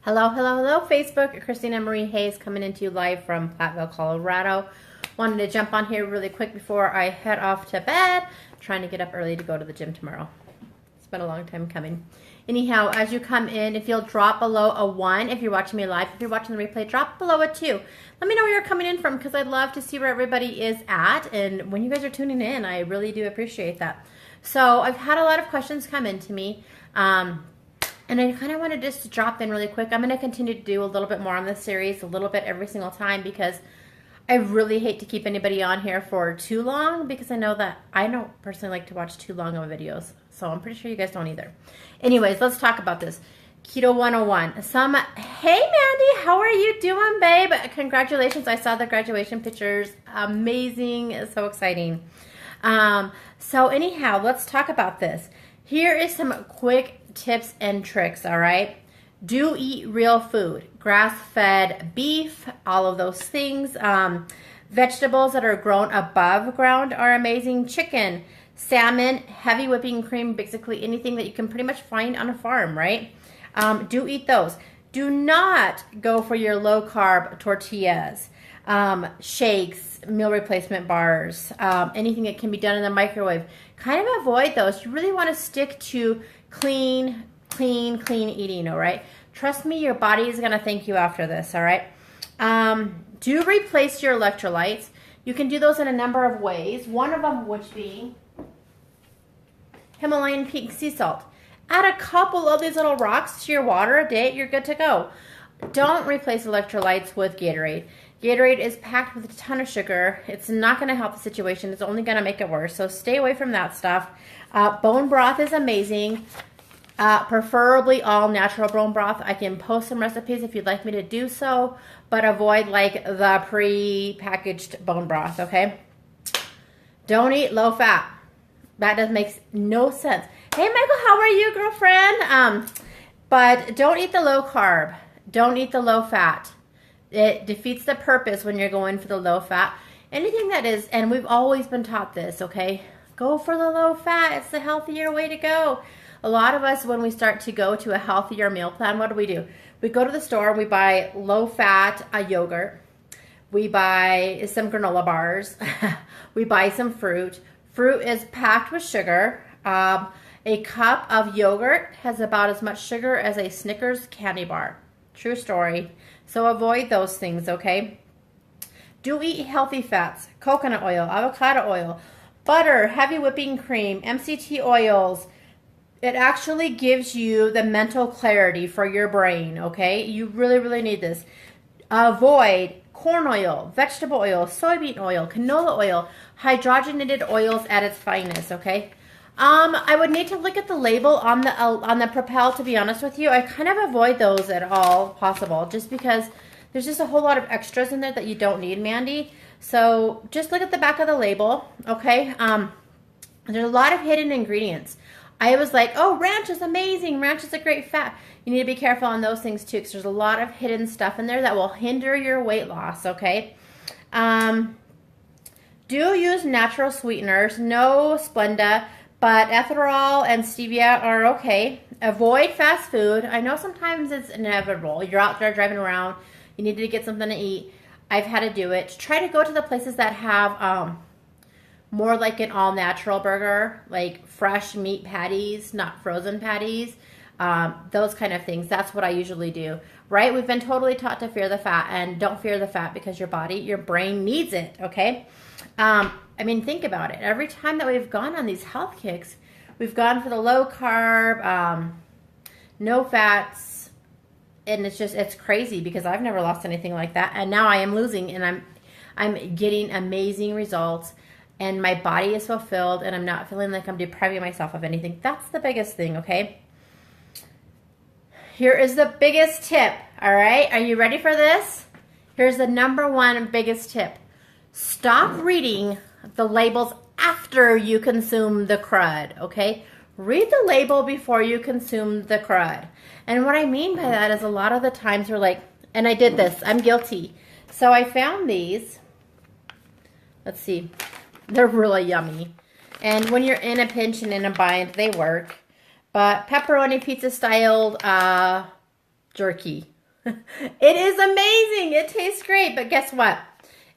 Hello, hello, hello, Facebook. Kristina Marie Hayes coming into you live from Platteville, Colorado. Wanted to jump on here really quick before I head off to bed. Trying to get up early to go to the gym tomorrow. It's been a long time coming. Anyhow, as you come in, if you'll drop below a 1, if you're watching me live, if you're watching the replay, drop below a 2. Let me know where you're coming in from because I'd love to see where everybody is at. And when you guys are tuning in, I really do appreciate that. So I've had a lot of questions come in to me. And I kind of wanted just to drop in really quick. I'm going to continue to do a little bit more on this series, a little bit every single time, because I really hate to keep anybody on here for too long, because I know that I don't personally like to watch too long of videos. So I'm pretty sure you guys don't either. Anyways, let's talk about this. Keto 101. Hey Mandy, how are you doing, babe? Congratulations. I saw the graduation pictures. Amazing. So exciting. So anyhow, let's talk about this. Here is some quick tips and tricks, all right? Do eat real food, grass-fed beef, all of those things. Vegetables that are grown above ground are amazing. Chicken, salmon, heavy whipping cream, basically anything that you can pretty much find on a farm, right? Do eat those. Do not go for your low-carb tortillas, shakes, meal replacement bars, anything that can be done in the microwave. Kind of avoid those. You really want to stick to clean eating, all right? Trust me, your body is going to thank you after this, all right? Do replace your electrolytes. You can do those in a number of ways. One of them would be Himalayan pink sea salt. Add a couple of these little rocks to your water a day, you're good to go. Don't replace electrolytes with Gatorade. Gatorade is packed with a ton of sugar. It's not going to help the situation. It's only going to make it worse. So stay away from that stuff. Bone broth is amazing. Preferably all natural bone broth. I can post some recipes if you'd like me to do so, but avoid like the pre-packaged bone broth, okay? Don't eat low fat. That does make no sense. Hey Michael, how are you, girlfriend? But don't eat the low carb. Don't eat the low fat. It defeats the purpose when you're going for the low fat. Anything that is, and we've always been taught this, okay? Go for the low fat. It's the healthier way to go. A lot of us, when we start to go to a healthier meal plan, what do? We go to the store and we buy low fat yogurt. We buy some granola bars. We buy some fruit. Fruit is packed with sugar. A cup of yogurt has about as much sugar as a Snickers candy bar. True story. So avoid those things, okay? Do eat healthy fats, coconut oil, avocado oil, butter, heavy whipping cream, MCT oils. It actually gives you the mental clarity for your brain, okay? You really, really need this. Avoid corn oil, vegetable oil, soybean oil, canola oil, hydrogenated oils at its finest, okay? I would need to look at the label on the Propel, to be honest with you. I kind of avoid those at all possible, just because there's just a whole lot of extras in there that you don't need, Mandy. So just look at the back of the label, okay? There's a lot of hidden ingredients. I was like, oh, ranch is amazing. Ranch is a great fat. You need to be careful on those things too, because there's a lot of hidden stuff in there that will hinder your weight loss, okay? Do use natural sweeteners. No Splenda. But ethanol and stevia are okay. Avoid fast food. I know sometimes it's inevitable. You're out there driving around. You need to get something to eat. I've had to do it. Try to go to the places that have more like an all-natural burger, like fresh meat patties, not frozen patties. Those kind of things. That's what I usually do. Right? We've been totally taught to fear the fat, and don't fear the fat because your body, your brain needs it, okay? I mean, think about it. Every time that we've gone on these health kicks, we've gone for the low carb, no fats, and it's crazy because I've never lost anything like that, and now I am losing, and I'm getting amazing results, and my body is fulfilled, and I'm not feeling like I'm depriving myself of anything. That's the biggest thing, okay? Here is the biggest tip, all right? Are you ready for this? Here's the number one biggest tip. Stop reading the labels after you consume the crud, okay? Read the label before you consume the crud. And what I mean by that is a lot of the times we're like, and I did this, I'm guilty. So I found these. Let's see. They're really yummy. And when you're in a pinch and in a bind, they work. But pepperoni pizza styled jerky. It is amazing. It tastes great, but guess what?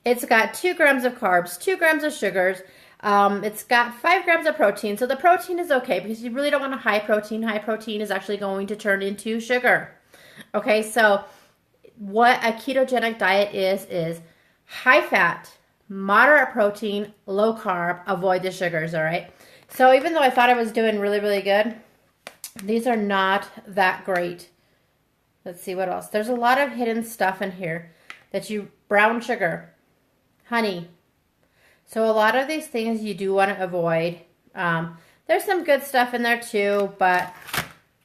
It's got 2 grams of carbs, 2 grams of sugars. It's got 5 grams of protein. So the protein is okay because you really don't want a high protein. High protein is actually going to turn into sugar. Okay, so what a ketogenic diet is high fat, moderate protein, low carb, avoid the sugars, all right? So even though I thought I was doing really, really good, these are not that great. Let's see what else. There's a lot of hidden stuff in here brown sugar, honey. So a lot of these things you do want to avoid. There's some good stuff in there too, but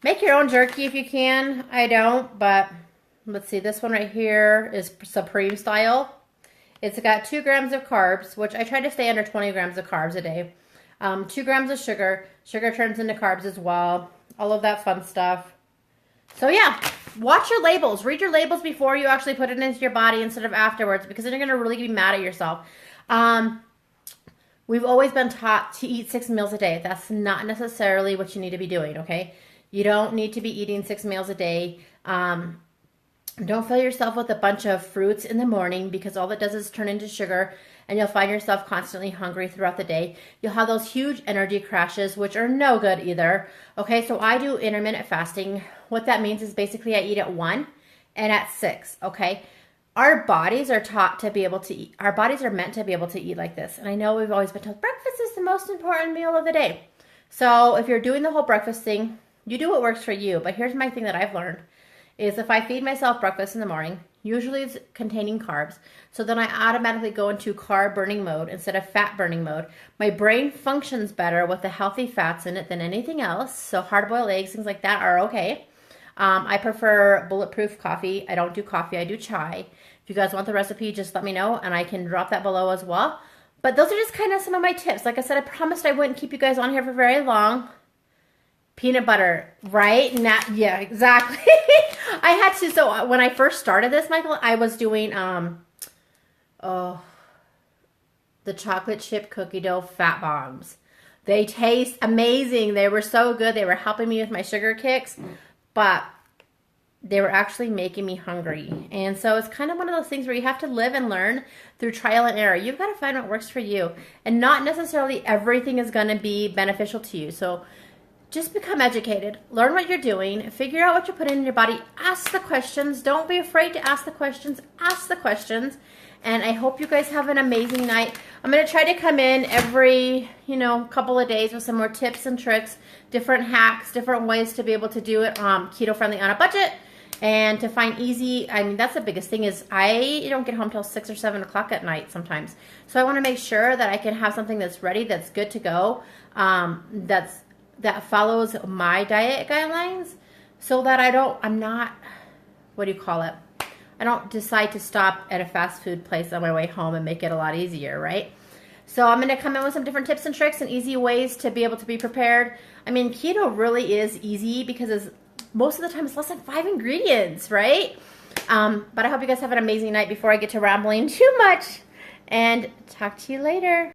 make your own jerky if you can. I don't, but let's see. This one right here is Supreme style. It's got 2 grams of carbs, which I try to stay under 20 grams of carbs a day. 2 grams of sugar. Sugar turns into carbs as well. All of that fun stuff. So yeah, watch your labels. Read your labels before you actually put it into your body instead of afterwards, because then you're going to really be mad at yourself. We've always been taught to eat 6 meals a day. That's not necessarily what you need to be doing, okay? You don't need to be eating 6 meals a day. Don't fill yourself with a bunch of fruits in the morning, because all that does is turn into sugar, and you'll find yourself constantly hungry throughout the day. You'll have those huge energy crashes, which are no good either. Okay, so I do intermittent fasting. What that means is basically I eat at 1 and at 6, okay? Our bodies are taught to be able to eat. Our bodies are meant to be able to eat like this. And I know we've always been told breakfast is the most important meal of the day. So if you're doing the whole breakfast thing, you do what works for you. But here's my thing that I've learned is if I feed myself breakfast in the morning, usually it's containing carbs. So then I automatically go into carb burning mode instead of fat burning mode. My brain functions better with the healthy fats in it than anything else. So hard-boiled eggs, things like that are okay. I prefer bulletproof coffee. I don't do coffee, I do chai. If you guys want the recipe, just let me know and I can drop that below as well. But those are just kind of some of my tips. Like I said, I promised I wouldn't keep you guys on here for very long. Peanut butter, right? Yeah, exactly. I had to, so when I first started this, Michael, I was doing, the chocolate chip cookie dough fat bombs. They taste amazing. They were so good. They were helping me with my sugar kicks, but they were actually making me hungry. And so it's kind of one of those things where you have to live and learn through trial and error. You've got to find what works for you. And not necessarily everything is going to be beneficial to you. So just become educated. Learn what you're doing. Figure out what you're putting in your body. Ask the questions. Don't be afraid to ask the questions. Ask the questions. And I hope you guys have an amazing night. I'm going to try to come in every, couple of days with some more tips and tricks, different hacks, different ways to be able to do it keto friendly on a budget. And to find easy, that's the biggest thing is I don't get home till 6 or 7 o'clock at night sometimes. So I want to make sure that I can have something that's ready, that's good to go, that follows my diet guidelines, so that I don't decide to stop at a fast food place on my way home and make it a lot easier, right? So I'm going to come in with some different tips and tricks and easy ways to be able to be prepared. Keto really is easy because most of the time it's less than 5 ingredients, right? But I hope you guys have an amazing night before I get to rambling too much. And talk to you later.